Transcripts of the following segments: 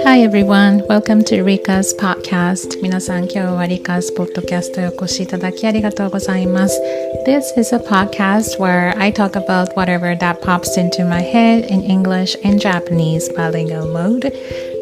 Hi everyone, welcome to Rika's podcast. 皆さん、今日は Rika's podcast へお越しいただきありがとうございます。This is a podcast where I talk about whatever that pops into my head in English and Japanese bilingual mode.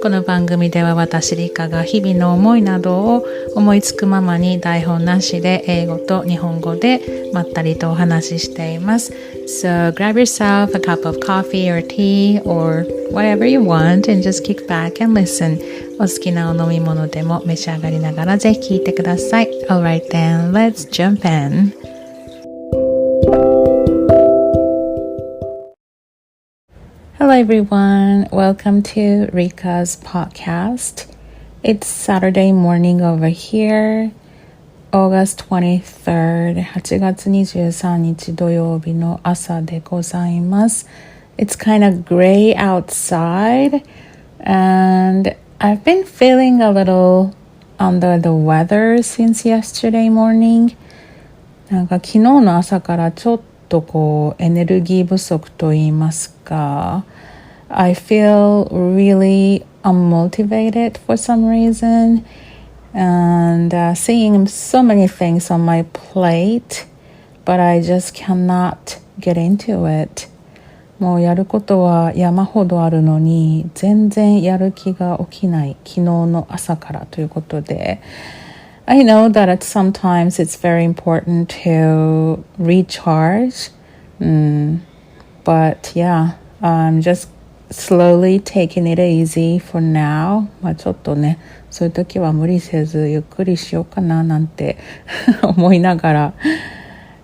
この番組では私リカが日々の思いなどを思いつくままに台本なしで英語と日本語でまったりとお話ししています。So grab yourself a cup of coffee or tea or whatever you want and just kick back and listen. お好きなお飲み物でも召し上がりながらぜひ聞いてください。Alright then, let's jump in.Hello everyone, welcome to Rika's podcast. It's Saturday morning over here, August 23rd, 8月23日土曜日の朝でございます。It's kind of gray outside and I've been feeling a little under the weather since yesterday morning. なんか昨日の朝からちょっとこうエネルギー不足と言いますか、I feel really unmotivated for some reason and seeing so many things on my plate, but I just cannot get into it. もうやることは山ほどあるのに全然やる気が起きない昨日の朝からということで、I know that sometimes it's very important to recharge, but yeah, I'm just slowly taking it easy for now. まあちょっとね、そういう時は無理せずゆっくりしようかななんて思いながら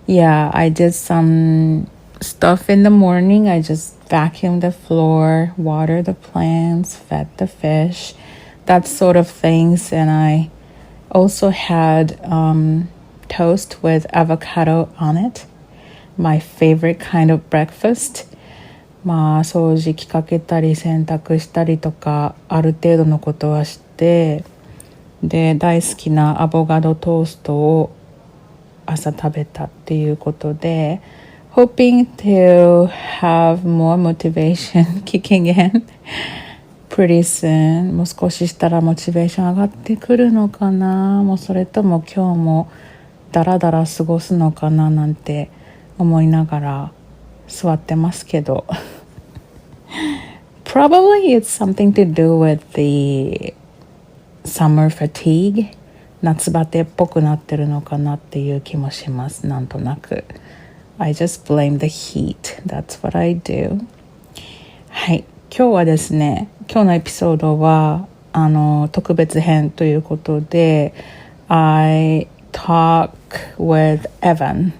Yeah, I did some stuff in the morning. I just vacuumed the floor, watered the plants, fed the fish, that sort of things. And I also had toast with avocado on it. My favorite kind of breakfast. まあ掃除機かけたり洗濯したりとかある程度のことはしてで大好きなアボカドトーストを朝食べたっていうことで hoping to have more motivation kicking in pretty soon もう少ししたらモチベーション上がってくるのかなもうそれとも今日もダラダラ過ごすのかななんて思いながら座ってますけどProbably it's something to do with the summer fatigue 夏バテっぽくなってるのかなっていう気もしますなんとなく I just blame the heat That's what I do はい今日はですね今日のエピソードは特別編ということで I talk with Evan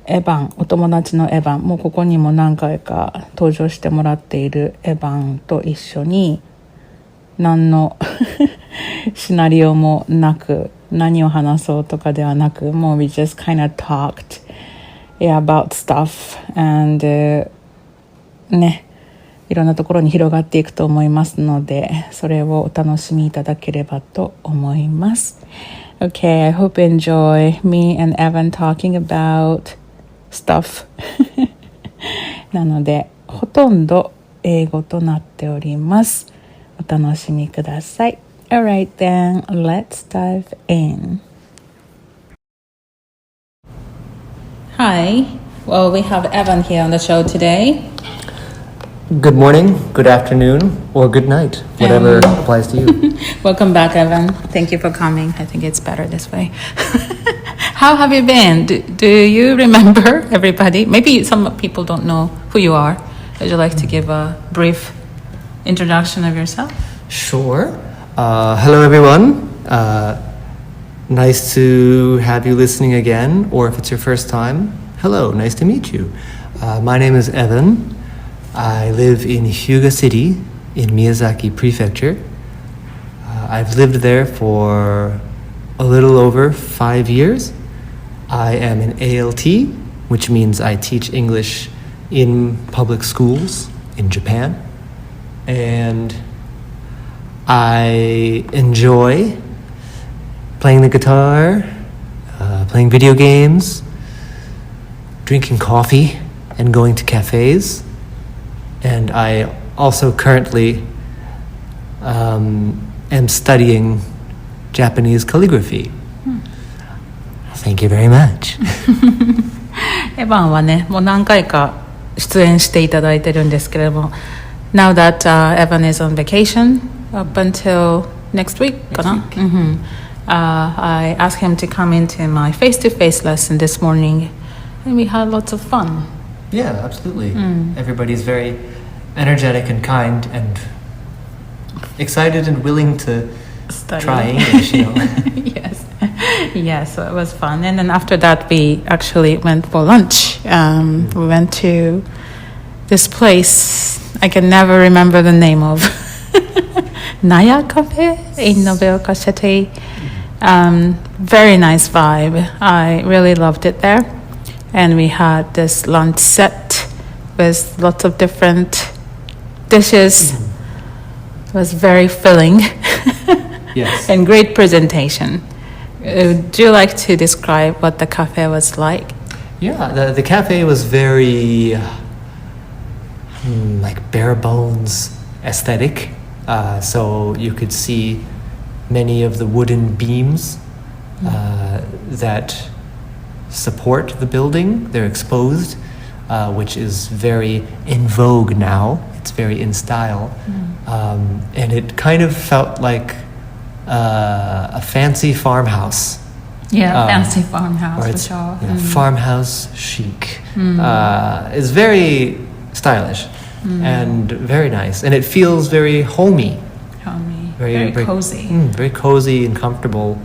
エヴァン、お友達のエヴァン、もうここにも何回か登場してもらっているエヴァンと一緒に何のシナリオもなく何を話そうとかではなくもう we just kind of talked about stuff and ねいろんなところに広がっていくと思いますのでそれをお楽しみいただければと思います Okay, I hope you enjoy me and Evan talking about stuff なのでほとんど英語となっておりますお楽しみください Alright then, let's dive in Hi, well we have Evan here on the show today Good morning, good afternoon, or good night, whatever applies to you. Welcome back, Evan. Thank you for coming. I think it's better this way. How have you been? Do you remember everybody? Maybe some people don't know who you are. Would you like to give a brief introduction of yourself? Sure. Hello, everyone. Nice to have you listening again, or if it's your first time, hello, nice to meet you. My name is Evan.I live in Hyuga City in Miyazaki Prefecture. I've lived there for a little over 5 years. I am an ALT, which means I teach English in public schools in Japan. And I enjoy playing the guitar, playing video games, drinking coffee, and going to cafes.And I also currently am studying Japanese calligraphy. Thank you very much. エヴァンはね、もう何回か出演していただいてるんですけれども、Now that Evan is on vacation up until next week かな、I asked him to come into my face-to-face lesson this morning, and we had lots of fun. Yeah, absolutely. Everybody's very energetic and kind and excited and willing to try English, you know. Yes, so it was fun. And then after that, we actually went for lunch. We went to this place I can never remember the name of. Naya Cafe in Nobeoka City. Very nice vibe. I really loved it there. And we had this lunch set with lots of different dishes. It was very filling. Yes. And great presentation. Would you like to describe what the cafe was like? Yeah, the cafe was very like bare bones aesthetic. So you could see many of the wooden beams that support the building. They're exposed, which is very in vogue now. It's very in style. And it kind of felt like a fancy farmhouse. Yeah, fancy farmhouse for sure. Farmhouse chic. It's very stylish and very nice. And it feels very homey. Very cozy. Very cozy and comfortable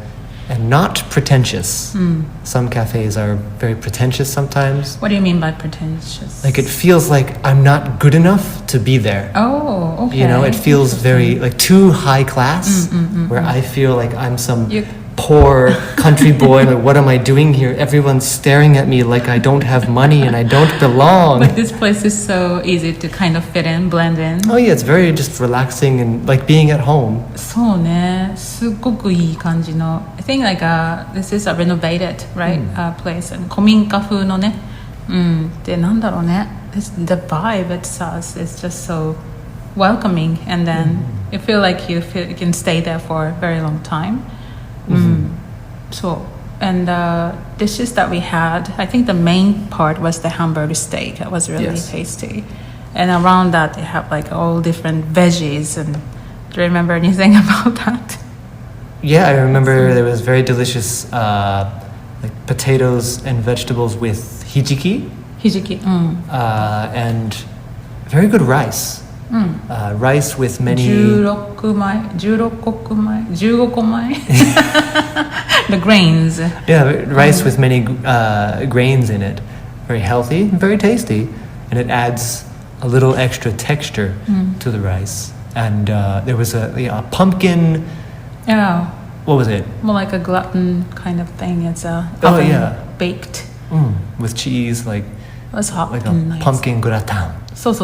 and not pretentious. Some cafes are very pretentious sometimes. What do you mean by pretentious? Like it feels like I'm not good enough to be there. Oh, okay. You know, it feels very like too high class where I feel like I'm some poor country boy. Like, what am I doing here? Everyone's staring at me like I don't have money and I don't belong. But this place is so easy to kind of fit in, blend in. Oh yeah, it's very just relaxing and like being at home. そうね、すっごくいい感じの。I think like this is a renovated, right, place. And 古民家風のね。で、なんだろうね。The vibe itself is just so welcoming, and then you feel like you can stay there for a very long time. So, and the dishes that we had, I think the main part was the hamburger steak. That was really tasty. And around that, they have like all different veggies. And do you remember anything about that? Yeah, I remember there was very delicious like potatoes and vegetables with hijiki. And very good rice. Rice with many 15個米 The grains. Yeah, rice with many grains in it. Very healthy, very tasty, and it adds a little extra texture to the rice. And there was a pumpkin. Yeah. What was it? More like a glutton kind of thing. It's baked. With cheese, like it was hot. Like a pumpkin gratin. So.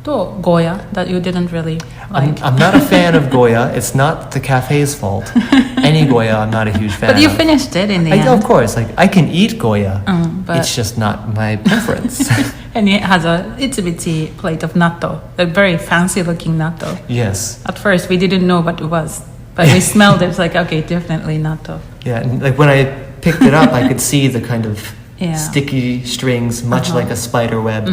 To Goya that you didn't really like. I'm not a fan of Goya. It's not the cafe's fault. Any Goya, I'm not a huge fan. But you finished it in the end. Of course, like I can eat Goya. But it's just not my preference. And it has a itsy-bitsy plate of natto, a very fancy-looking natto. Yes. At first, we didn't know what it was, but we smelled it. It's like, okay, definitely natto. Yeah, and like when I picked it up, I could see the kind of sticky strings, much like a spider web.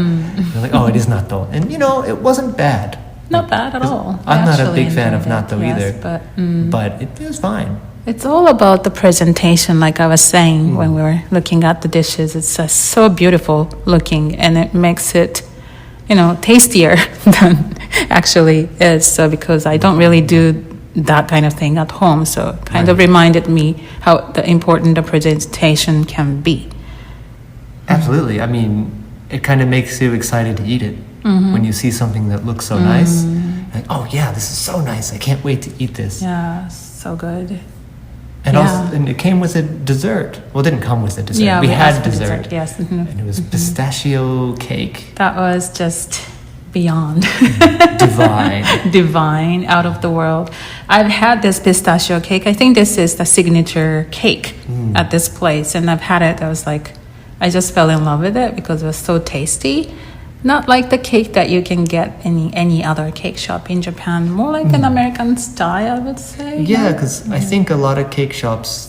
Like, oh, it is natto. And, you know, it wasn't bad. Not bad at all. I'm not a big fan of natto either. But it was fine. It's all about the presentation, like I was saying when we were looking at the dishes. It's so beautiful looking, and it makes it, you know, tastier than actually is. So because I don't really do that kind of thing at home, so it kind of reminded me how important the presentation can be. Absolutely. I mean, it kind of makes you excited to eat it when you see something that looks so nice. Like, oh yeah, this is so nice. I can't wait to eat this. Yeah, so good. And also, and it came with a dessert. Well, it didn't come with a dessert. Yeah, we had dessert. Yes. And it was pistachio cake. That was just beyond divine, out of the world. I've had this pistachio cake. I think this is the signature cake at this place, and I've had it. I was like, I just fell in love with it because it was so tasty. Not like the cake that you can get in any other cake shop in Japan. More like an American style, I would say. Yeah, because I think a lot of cake shops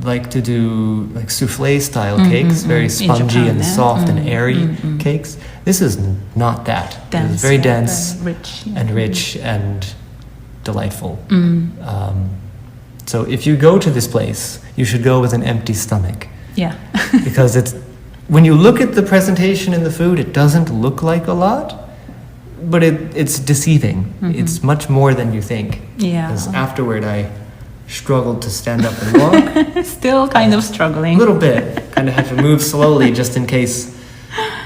like to do like souffle style cakes, very spongy Japan, and soft and airy cakes. This is not that. It's very dense, rich, rich and delightful. So if you go to this place, you should go with an empty stomach. Yeah. Because when you look at the presentation and the food, it doesn't look like a lot, but it's deceiving. It's much more than you think. Yeah. Because afterward, I struggled to stand up and walk. Still kind of struggling. A little bit. Kind of had to move slowly just in case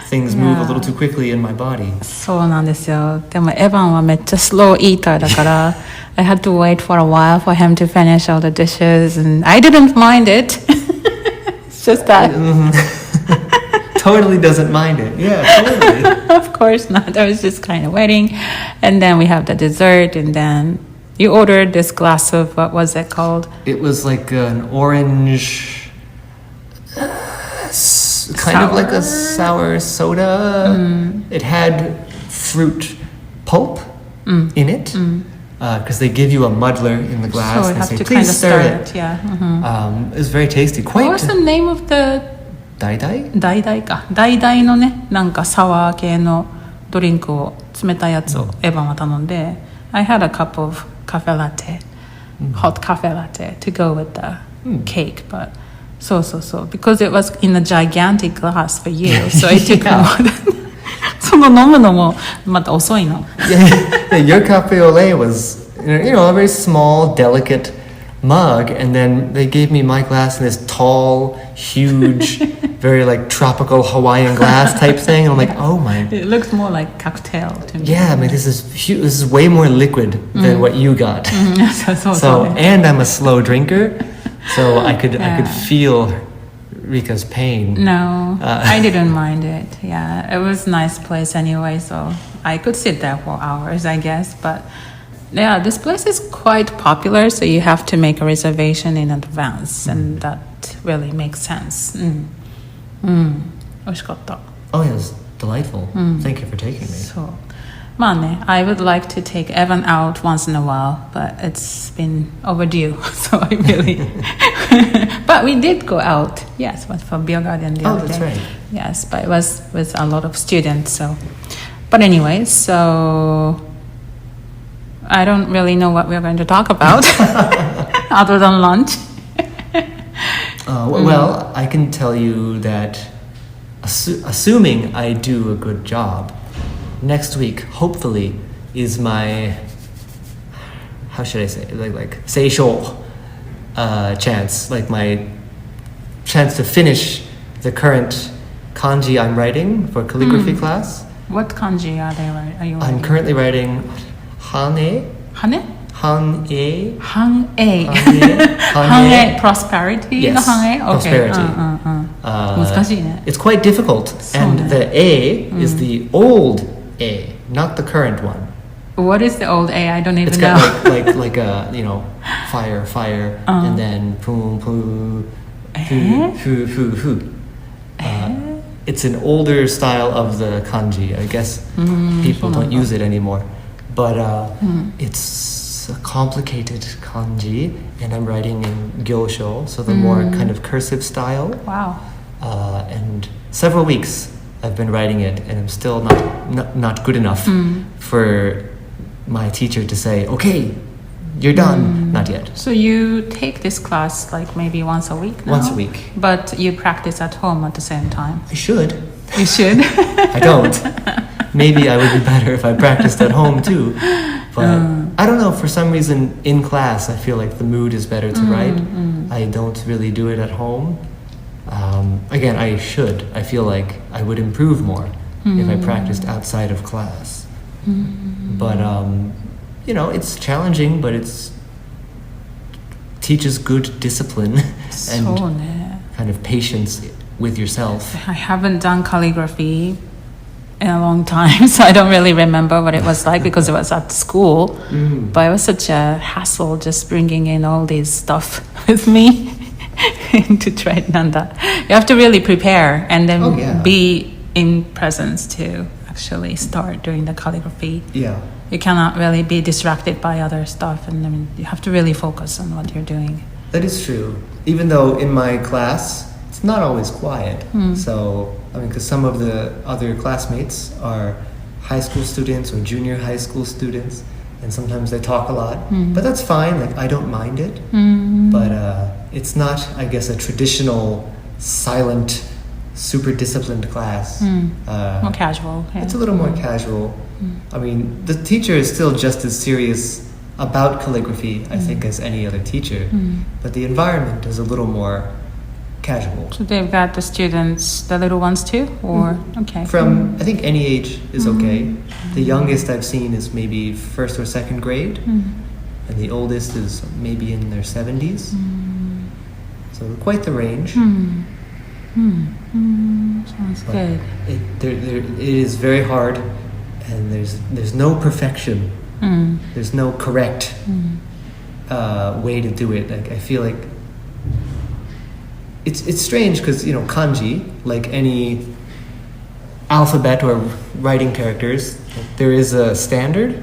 things move a little too quickly in my body. そうなんですよ。でもエヴァンはめっちゃスローイーターだから、I had to wait for a while for him to finish all the dishes, and I didn't mind it. It's just that. Totally doesn't mind it. Yeah, totally. Of course not. I was just kind of waiting, and then we have the dessert, and then you ordered this glass of what was it called? It was like an orange, kind of like a sour soda. It had fruit pulp in it because they give you a muddler in the glass. So you and have say, to please kind of stir it. it. Yeah. It was very tasty. What Quite. was the name of the? ダイダイか。ダイダイのね、なんかサワー系のドリンクを冷たいやつをエヴァンは頼んで、I had a cup of cafe latte, hot cafe latte to go with the cake, but so because it was in a gigantic glass for you, so it took more than その飲むのもまた遅いの。Yeah, your cafe au lait was, you know, a very small, delicate mug, and then they gave me my glass in this tall, huge, very like tropical Hawaiian glass type thing, and I'm like, oh my. It looks more like cocktail to me. Yeah, I mean, this is huge. This is way more liquid than what you got. So, and I'm a slow drinker, so I could feel Rika's pain. No, I didn't mind it. Yeah, it was a nice place anyway, so I could sit there for hours, I guess. But yeah, this place is quite popular, so you have to make a reservation in advance, and that really makes sense. 美味しかった。Oh, yeah, it was delightful. Thank you for taking me. そう。まあね、I would like to take Evan out once in a while, but it's been overdue, so I really. But we did go out. Yes, it was for Beer Garden the other day. That's right. Yes, but it was with a lot of students. So, but anyway, so I don't really know what we're going to talk about other than lunch. Well, I can tell you that, assuming I do a good job, next week hopefully is my, how should I say, like seishou chance, like my chance to finish the current kanji I'm writing for calligraphy class. What kanji are you writing? I'm currently writing hane. Hane? Hane. Hane. Prosperity? Yes, okay. prosperity. 難しいね。 It's quite difficult, and the A is the old A, not the current one. What is the old A? I don't even It's know. got like a, you know, fire, and then poo, fu. It's an older style of the kanji. I guess people don't use it anymore. But it's a complicated kanji, and I'm writing in gyosho, so the more kind of cursive style. Wow. And several weeks I've been writing it, and I'm still not good enough for my teacher to say, okay, you're done. Not yet. So you take this class like maybe once a week now? Once a week. But you practice at home at the same time? I should. You should. I don't. Maybe I would be better if I practiced at home too. But I don't know, for some reason in class I feel like the mood is better to write. I don't really do it at home. Again, I should. I feel like I would improve more if I practiced outside of class. But you know, it's challenging, but it's teaches good discipline and kind of patience with yourself. I haven't done calligraphy in a long time, so I don't really remember what it was like because it was at school. But it was such a hassle just bringing in all these stuff with me to try Nanda. You have to really prepare and then be in presence to actually start doing the calligraphy. Yeah. You cannot really be distracted by other stuff, and I mean, you have to really focus on what you're doing. That is true. Even though in my class, it's not always quiet. So, I mean, because some of the other classmates are high school students or junior high school students, and sometimes they talk a lot. But that's fine. Like, I don't mind it. But it's not, I guess, a traditional, silent, super disciplined class. More casual. Yeah. It's a little more casual. I mean, the teacher is still just as serious about calligraphy, I think, as any other teacher. But the environment is a little more casual. So they've got the students, the little ones too? Or, okay. From, I think any age is okay. The youngest I've seen is maybe first or second grade. And the oldest is maybe in their 70s. So quite the range. Sounds But good. it is very hard, and there's no perfection. There's no correct way to do it. Like, I feel like it's strange because, you know, kanji, like any alphabet or writing characters, there is a standard.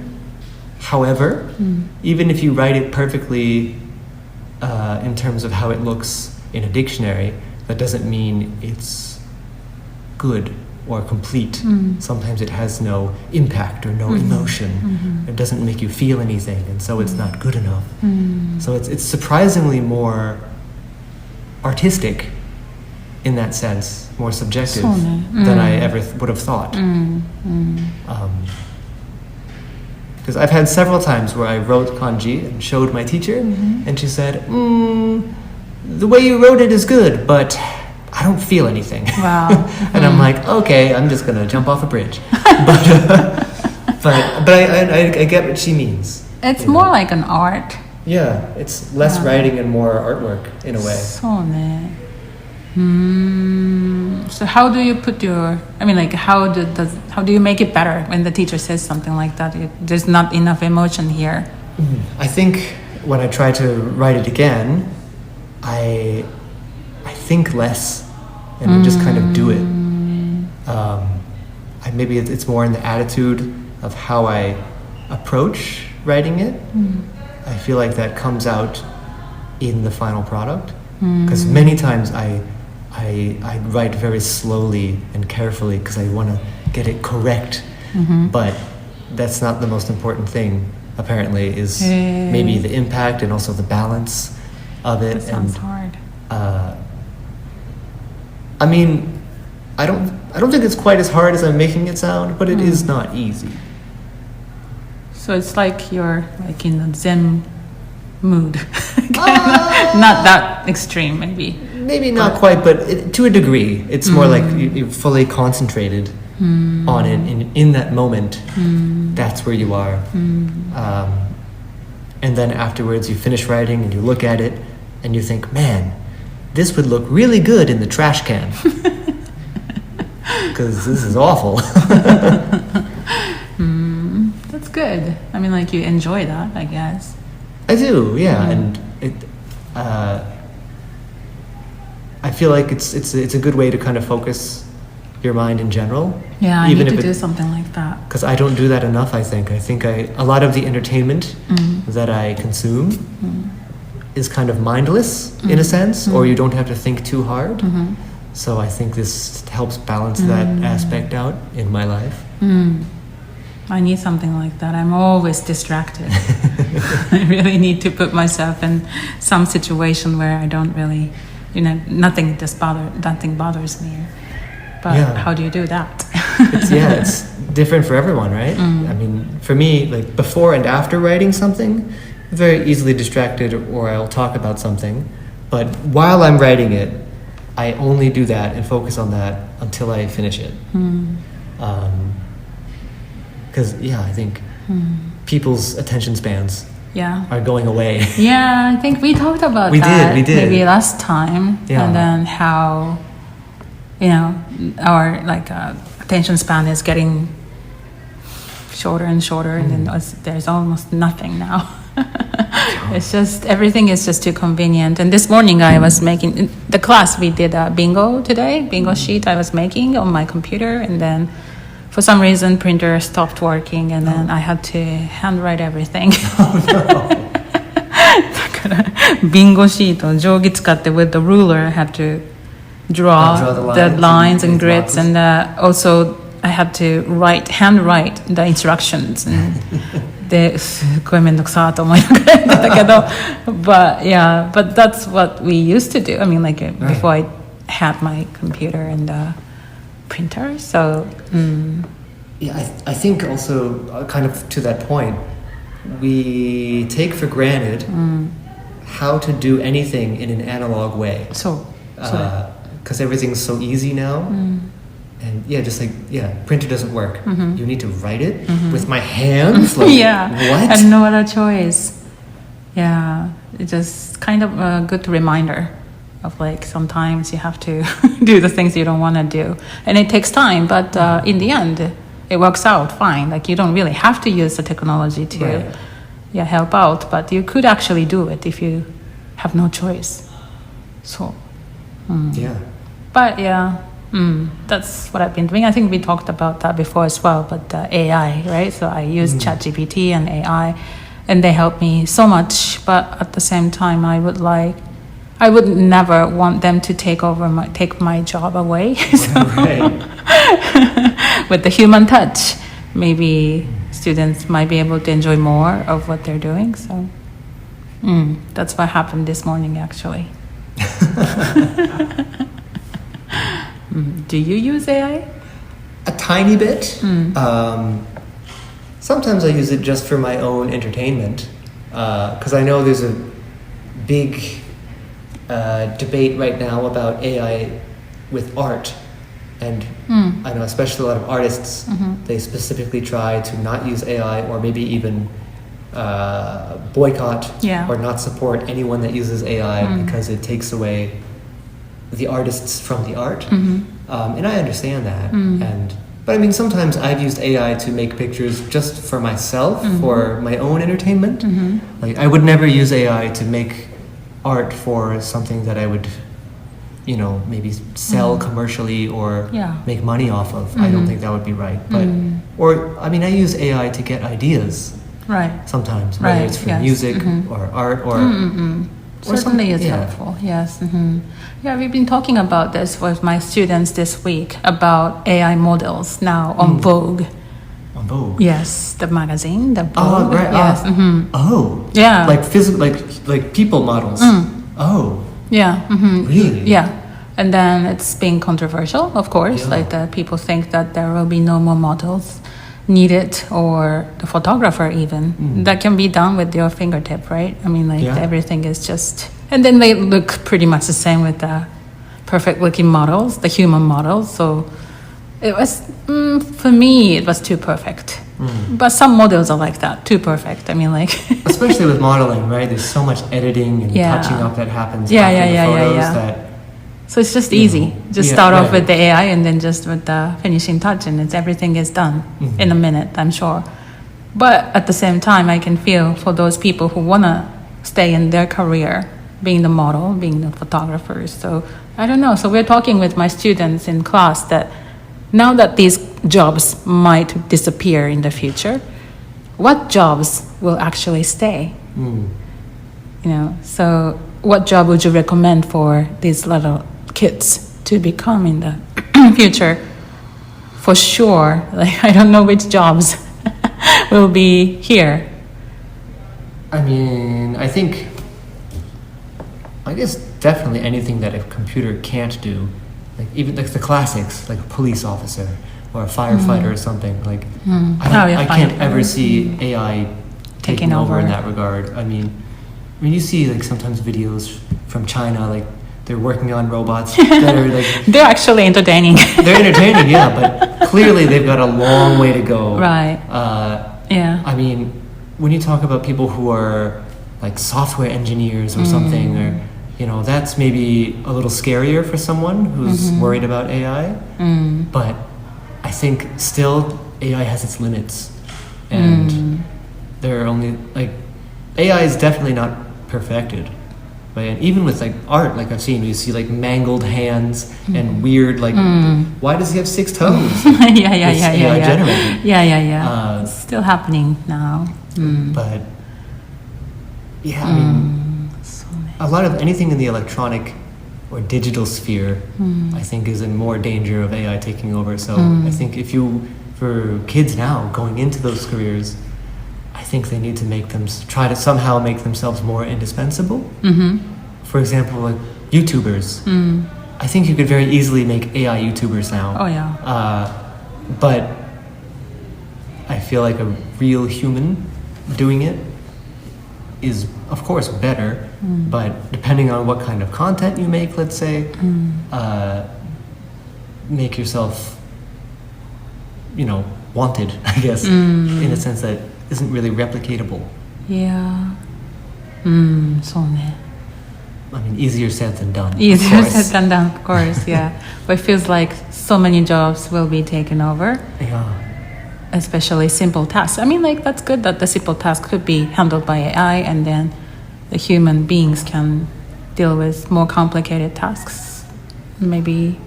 However, even if you write it perfectly in terms of how it looks in a dictionary, that doesn't mean it's good or complete. Sometimes it has no impact or no emotion. It doesn't make you feel anything, and so it's not good enough. So it's surprisingly more artistic in that sense, more subjective than I ever would have thought. Because I've had several times where I wrote kanji and showed my teacher, and she said, the way you wrote it is good, but I don't feel anything. Wow. And I'm like, okay, I'm just gonna jump off a bridge. but I get what she means. It's more like an art. Yeah, it's less writing and more artwork in a way. そうね。So how do you put your, I mean, like, how do you make it better when the teacher says something like that? There's not enough emotion here. I think when I try to write it again, I think less and just kind of do it. Maybe it's more in the attitude of how I approach writing it. I feel like that comes out in the final product, because many times I write very slowly and carefully because I want to get it correct, but that's not the most important thing. Apparently, is maybe the impact and also the balance of it. That sounds hard. I mean, I don't think it's quite as hard as I'm making it sound, but it is not easy. So it's like you're like in a Zen mood. Not that extreme, maybe. Maybe not quite, but to a degree. It's more like you're fully concentrated on it in that moment. That's where you are. And then afterwards you finish writing and you look at it and you think, man, this would look really good in the trash can. Because this is awful. That's good. I mean, like, you enjoy that, I guess. I do, yeah. And I feel like it's a good way to kind of focus your mind in general. Yeah, I need to do something like that. Because I don't do that enough, I think. A lot of the entertainment that I consume is kind of mindless in a sense, or you don't have to think too hard. So I think this helps balance that aspect out in my life. I need something like that. I'm always distracted. I really need to put myself in some situation where I don't really, nothing bothers me. But how do you do that? It's different for everyone, right? I mean, for me, like before and after writing something, I'm very easily distracted, or I'll talk about something. But while I'm writing it, I only do that and focus on that until I finish it. Because I think people's attention spans are going away. Yeah, I think we talked about we that did maybe last time. Yeah. And then how our attention span is getting shorter and shorter, and then there's almost nothing now. It's just, everything is just too convenient. And this morning I was making the class, we did a bingo sheet I was making on my computer, and then for some reason printer stopped working, and then I had to handwrite everything. だからビンゴシート定規使って with the ruler I had to draw the lines and grids, and also I had to handwrite the instructions. ですごいめんどくさと思いながらやってたけどbut that's what we used to do. I mean, like before I had my computer and printer. So yeah, I think also kind of to that point, we take for granted how to do anything in an analog way. So because everything's so easy now. And printer doesn't work. You need to write it with my hands. Like, what? And no other choice. Yeah, it's just kind of a good reminder of like sometimes you have to do the things you don't want to do, and it takes time. But in the end, it works out fine. Like you don't really have to use the technology to help out, but you could actually do it if you have no choice. So but that's what I've been doing. I think we talked about that before as well, but AI, right? So I use ChatGPT and AI, and they help me so much. But at the same time, I would never want them to take my job away. So, with the human touch, maybe students might be able to enjoy more of what they're doing. So that's what happened this morning, actually. Do you use AI? A tiny bit. Sometimes I use it just for my own entertainment, because I know there's a big debate right now about AI with art, and I know especially a lot of artists, they specifically try to not use AI or maybe even boycott or not support anyone that uses AI because it takes away the artists from the art. And I understand that. But I mean, sometimes I've used AI to make pictures just for myself, for my own entertainment. Like I would never use AI to make art for something that I would, maybe sell commercially or make money off of. I don't think that would be right. But I use AI to get ideas. Right. Sometimes, whether it's for music or art or certainly is helpful. Yes. Yeah, we've been talking about this with my students this week about AI models now on Vogue. On Vogue. Yes, the magazine, the Vogue. Oh, right. Yes. Oh. Yeah. Like physical, like people models. Oh. Yeah. Really? Yeah. And then it's being controversial, of course. Like the people think that there will be no more models needed, or the photographer even. That can be done with your fingertip, right? I mean, everything is just, and then they look pretty much the same with the perfect looking models, the human models. So it was, for me, it was too perfect. But some models are like that, too perfect. I mean, like especially with modeling, right? There's so much editing and touching up that happens after the photos that. So it's just easy. Just start off with the AI and then just with the finishing touch, and everything is done in a minute, I'm sure. But at the same time, I can feel for those people who want to stay in their career, being the model, being the photographers. So I don't know. So we're talking with my students in class that now that these jobs might disappear in the future, what jobs will actually stay? So what job would you recommend for these little kids to become in the future? For sure, like I don't know which jobs will be here. I mean, I guess definitely anything that a computer can't do, like even like the classics, like a police officer or a firefighter or something. Like I can't ever see AI taking over in that regard. I mean, you see like sometimes videos from China, like they're working on robots that are like they're actually entertaining. They're entertaining, but clearly they've got a long way to go. Right. I mean, when you talk about people who are like software engineers or something, or that's maybe a little scarier for someone who's worried about AI. But I think still AI has its limits, and there are only like AI is definitely not perfected. right? And even with like art, like I've seen, you see like mangled hands and weird like, why does he have 6 toes? Generated. It's still happening now. But yeah, I mean, a lot of anything in the electronic or digital sphere, I think, is in more danger of AI taking over. So I think for kids now going into those careers, I think they need to try to somehow make themselves more indispensable. For example, like YouTubers. I think you could very easily make AI YouTubers now. Oh yeah. But I feel like a real human doing it is, of course, better. But depending on what kind of content you make, let's say, make yourself, wanted, I guess, in a sense that isn't really replicatable. Yeah. そうね。I mean, easier said than done. Easier said than done, of course, yeah. But it feels like so many jobs will be taken over. Yeah. Especially simple tasks. I mean, like, that's good that the simple task could be handled by AI, and then the human beings can deal with more complicated tasks. Maybe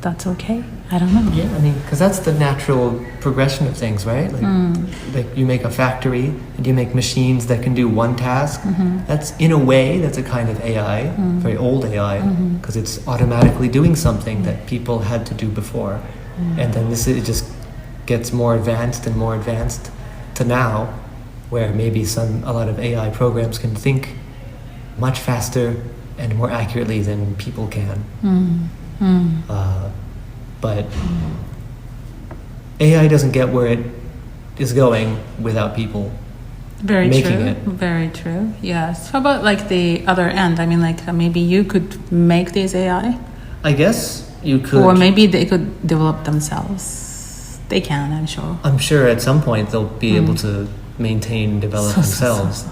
that's okay. I don't know. Yeah, I mean, because that's the natural progression of things, right? Like you make a factory and you make machines that can do one task. That's, in a way, that's a kind of AI, very old AI, because it's automatically doing something that people had to do before. And then it just gets more advanced and more advanced to now, where maybe a lot of AI programs can think much faster and more accurately than people can. But AI doesn't get where it is going without people making it. Very true. Yes. How about like the other end? I mean, like maybe you could make this AI. I guess you could. Or maybe they could develop themselves. They can, I'm sure. I'm sure at some point they'll be able to develop themselves.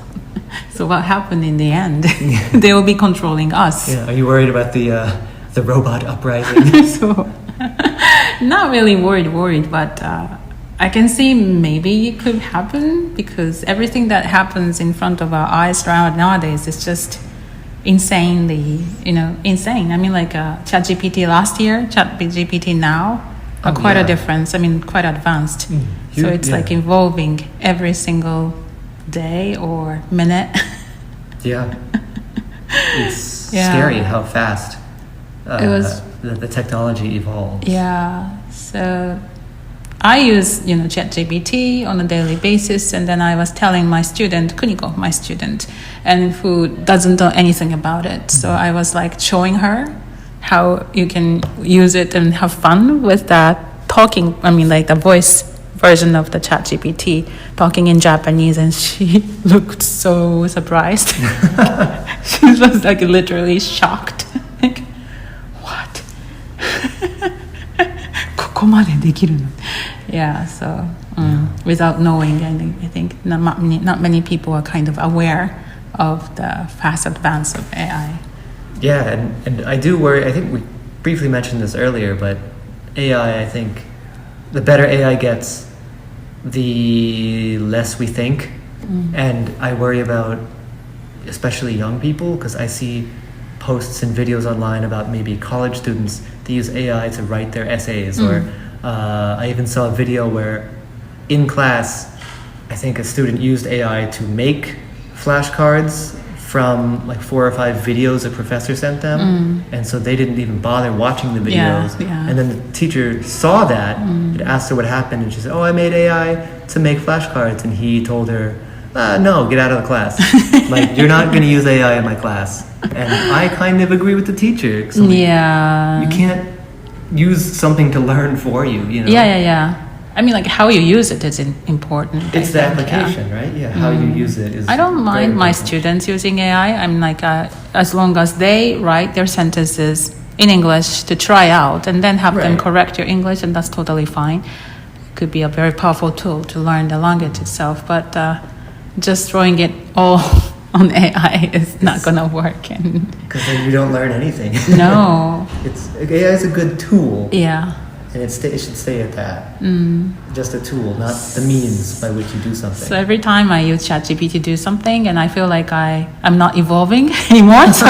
So what happened in the end? They will be controlling us. Yeah. Are you worried about the robot uprising? So, not really worried, but I can see maybe it could happen, because everything that happens in front of our eyes nowadays is just insanely, insane. I mean, like ChatGPT last year, ChatGPT now are quite a difference. I mean, quite advanced. So it's like evolving every single day or minute. Yeah. It's scary how fast it was the technology evolves. Yeah. So I use ChatGPT on a daily basis, and then I was telling my student Kuniko, my student, and who doesn't know anything about it, so I was like showing her how you can use it and have fun with that talking. I mean, like the voice version of the ChatGPT talking in Japanese, and she looked so surprised. She was like literally shocked. Like, what? ここまでできるの? Yeah, so without knowing, I think not many people are kind of aware of the fast advance of AI. Yeah, and I do worry. I think we briefly mentioned this earlier, but AI, I think the better AI gets, the less we think. And I worry about especially young people, because I see posts and videos online about maybe college students, they use AI to write their essays. Or I even saw a video where in class, I think a student used AI to make flashcards from like 4 or 5 videos a professor sent them, and so they didn't even bother watching the videos. And then the teacher saw that and asked her what happened, and she said, I made AI to make flashcards. And he told her, no, get out of the class. Like, you're not going to use AI in my class. And I kind of agree with the teacher. You can't use something to learn for you, Yeah. I mean, like, how you use it is important. It's the application, right? Yeah, how you use it is. I don't mind my students using AI. I'm like, as long as they write their sentences in English to try out, and then have them correct your English, and that's totally fine. It could be a very powerful tool to learn the language itself, but just throwing it all on AI is not going to work. Because then you don't learn anything. No. AI is a good tool. Yeah. and it should stay at that. Just a tool, not the means by which you do something. So every time I use ChatGPT to do something, and I feel like I'm not evolving anymore. So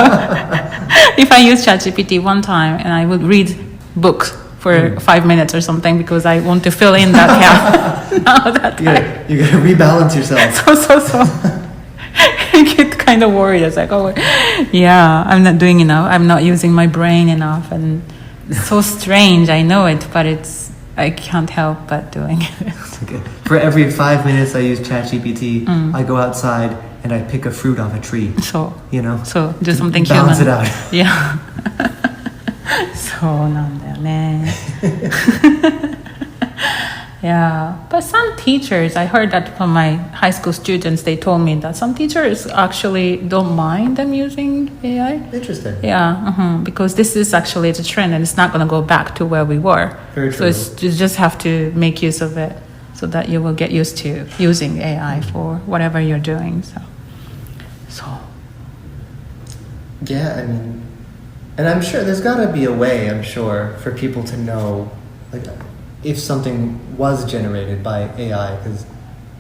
if I use ChatGPT one time, and I would read books for 5 minutes or something because I want to fill in that gap. Now that you gotta rebalance yourself. So. I get kind of worried. It's like, oh, yeah, I'm not doing enough. I'm not using my brain enough, and it's so strange. I know it, but I can't help but doing it. Okay. For every 5 minutes I use ChatGPT, I go outside and I pick a fruit off a tree. So do something balance human. It out. Yeah. そうなんだよね。Yeah, but some teachers, I heard that from my high school students, they told me that some teachers actually don't mind them using AI. Interesting. Yeah, because this is actually the trend and it's not going to go back to where we were. Very true. So you just have to make use of it so that you will get used to using AI for whatever you're doing. So. Yeah, I mean, and I'm sure there's got to be a way, I'm sure, for people to know, like, if something was generated by AI, because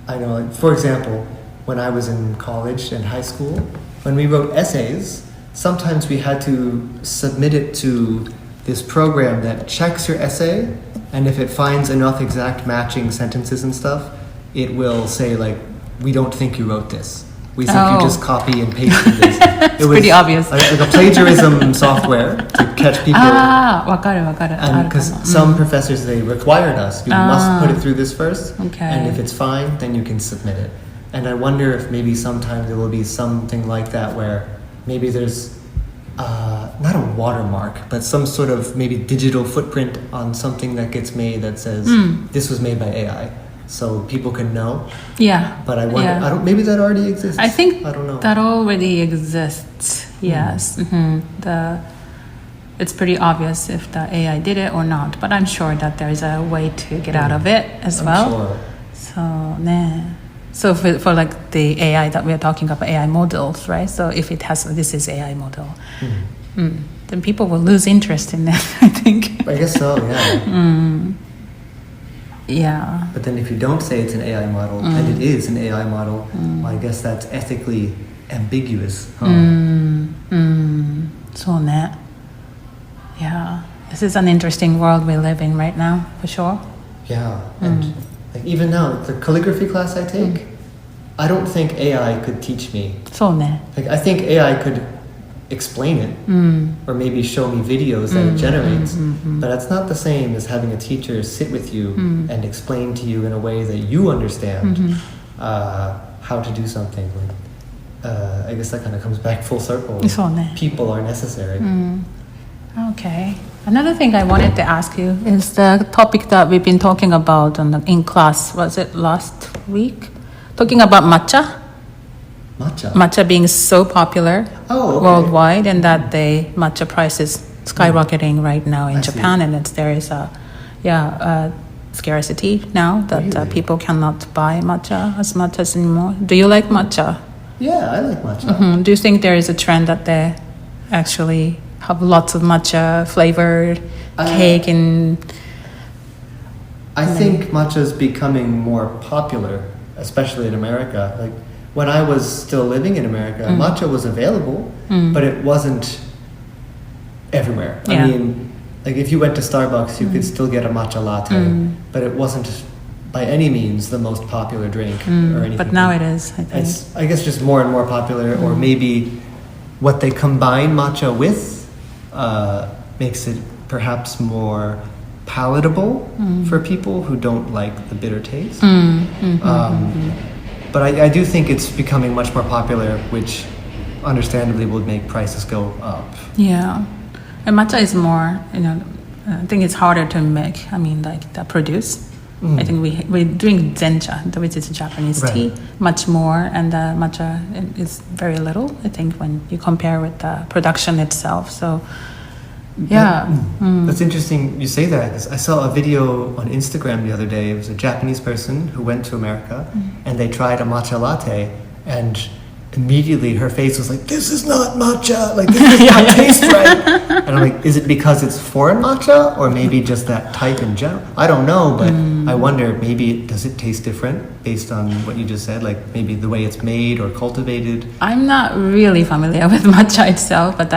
I know, like, for example, when I was in college and high school, when we wrote essays, sometimes we had to submit it to this program that checks your essay, and if it finds enough exact matching sentences and stuff, it will say, like, we don't think you wrote this. We think you just copy and pasted this. It's pretty obvious. Like a plagiarism software to catch people. わかる。And because some professors, they required us, you must put it through this first. Okay. And if it's fine, then you can submit it. And I wonder if maybe sometimes there will be something like that where maybe there's not a watermark, but some sort of maybe digital footprint on something that gets made that says this was made by AI. So people can know. Yeah. But I wonder, maybe that already exists. I think I don't know. That already exists. Yes. It's pretty obvious if the AI did it or not. But I'm sure that there's a way to get out of it as well. Sure. So for like the AI that we are talking about, AI models, right? So if it has, this is AI model, then people will lose interest in it, I think. I guess so, yeah. Yeah. But then if you don't say it's an AI model, and it is an AI model, well, I guess that's ethically ambiguous. So yeah. This is an interesting world we live in right now, for sure. Yeah. And like even now, the calligraphy class I take, I don't think AI could teach me. Like I think AI could explain it or maybe show me videos that it generates, but that's not the same as having a teacher sit with you and explain to you in a way that you understand how to do something. I guess that kind of comes back full circle. People are necessary. Okay. Another thing I wanted to ask you is the topic that we've been talking about in class. Was it last week? Talking about matcha. Matcha being so popular worldwide, and that the matcha price is skyrocketing right now in Japan, and there is a scarcity now that people cannot buy matcha as much as anymore. Do you like matcha? Yeah, I like matcha. Do you think there is a trend that they actually have lots of matcha flavored cake and? I think matcha is becoming more popular, especially in America. Like when I was still living in America, matcha was available, but it wasn't everywhere. Yeah. I mean, like if you went to Starbucks, you could still get a matcha latte, but it wasn't by any means the most popular drink or anything. But now it is, I think. It's, I guess, just more and more popular, or maybe what they combine matcha with makes it perhaps more palatable for people who don't like the bitter taste. But I do think it's becoming much more popular, which understandably would make prices go up. Yeah. And matcha is more, I think it's harder to make, produce. I think we drink zencha, which is Japanese tea, much more, and the matcha is very little, I think, when you compare with the production itself. So, yeah. That's interesting you say that, because I saw a video on Instagram the other day. It was a Japanese person who went to America, and they tried a matcha latte, and immediately her face was like, this is not matcha, like this does not taste right. And I'm like, is it because it's foreign matcha or maybe just that type in general? I don't know, but I wonder, maybe does it taste different based on what you just said, like maybe the way it's made or cultivated? I'm not really familiar with matcha itself, but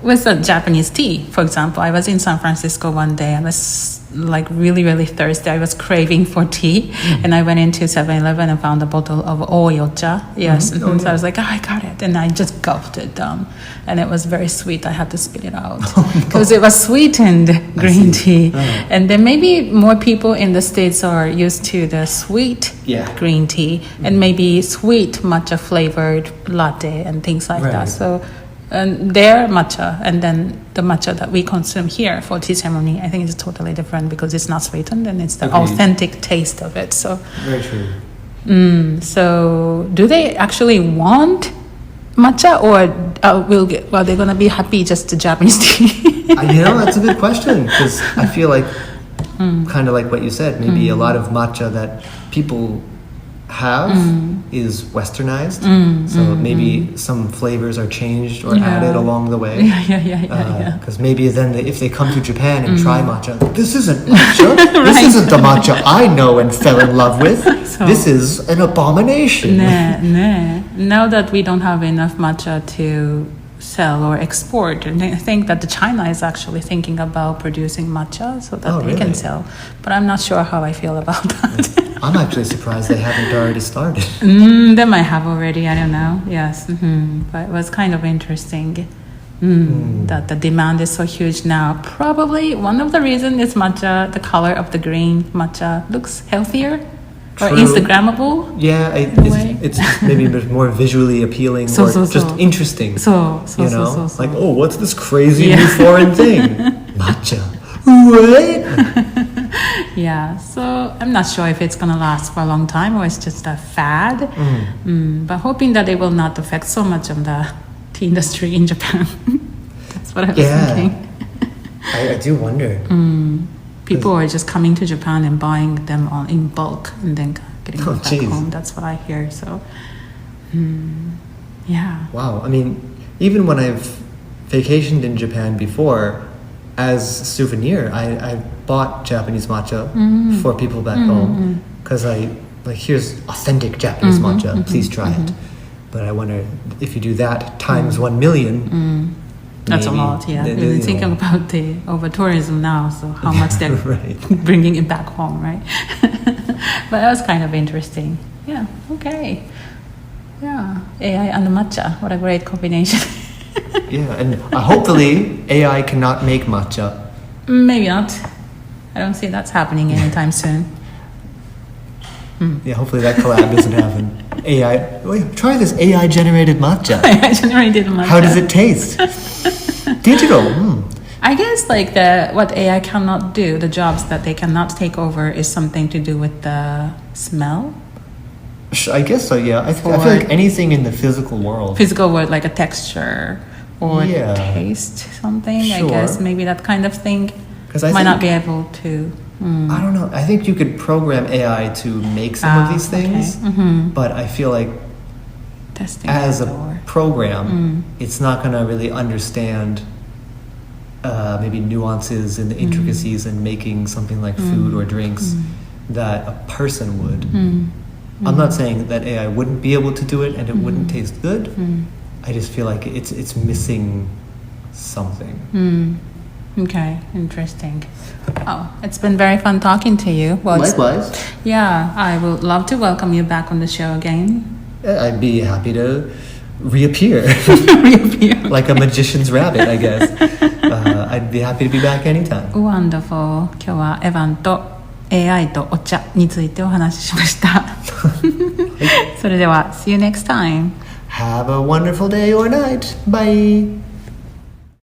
with the Japanese tea, for example, I was in San Francisco one day. I was like really, really thirsty. I was craving for tea, and I went into 7-Eleven and found a bottle of oyocha. Yes, so I was like, oh, I got it, and I just gulped it down, and it was very sweet. I had to spit it out because it was sweetened green tea, and then maybe more people in the States are used to the sweet green tea, and maybe sweet matcha flavored latte and things like that. So. And their matcha and then the matcha that we consume here for tea ceremony, I think is totally different because it's not sweetened and it's the authentic taste of it. So very true. So do they actually want matcha, or are they gonna be happy just the Japanese tea? That's a good question, because I feel like kind of like what you said, maybe a lot of matcha that people have is westernized, so maybe some flavors are changed or added along the way. Because maybe then if they come to Japan and try matcha, this isn't matcha. This isn't the matcha I know and fell in love with. So, this is an abomination. Now that we don't have enough matcha to sell or export, and I think that China is actually thinking about producing matcha so that they can sell, but I'm not sure how I feel about that. I'm actually surprised they haven't already started. They might have already, I don't know. Yes, but it was kind of interesting that the demand is so huge now. Probably one of the reasons is matcha, the color of the green matcha looks healthier. Or Instagrammable? Yeah, it's maybe a bit more visually appealing or just interesting. Like, oh, what's this crazy new foreign thing? Matcha. What? So I'm not sure if it's going to last for a long time or it's just a fad. But hoping that it will not affect so much of the tea industry in Japan. That's what I was thinking. I do wonder. People are just coming to Japan and buying them in bulk and then getting them back home. That's what I hear. So, Wow. I mean, even when I've vacationed in Japan before, as a souvenir, I bought Japanese matcha for people back home because here's authentic Japanese matcha. Please try it. But I wonder if you do that times 1 million. That's a lot, We're thinking about the over tourism now, so how much they're bringing it back home, right? But that was kind of interesting. AI and matcha, what a great combination. And hopefully AI cannot make matcha. Maybe not. I don't see that's happening anytime soon. Hopefully that collab doesn't happen. Try this AI generated matcha. AI generated matcha. How does it taste? Digital. I guess what AI cannot do, the jobs that they cannot take over, is something to do with the smell. I guess so. I feel like anything in the physical world, like a texture or taste, something. I guess maybe that kind of thing. Because I might not be able to. I don't know. I think you could program AI to make some of these things, but I feel like testing as a program, it's not going to really understand maybe nuances and the intricacies in making something like food or drinks that a person would. I'm not saying that AI wouldn't be able to do it and it wouldn't taste good. I just feel like it's missing something. Okay, interesting. Oh, it's been very fun talking to you. Likewise. I would love to welcome you back on the show again. I'd be happy to reappear. Like a magician's rabbit, I guess. I'd be happy to be back anytime. Wonderful. 今日はエヴァンと AI とお茶についてお話ししました。それでは see you next time. Have a wonderful day or night. Bye.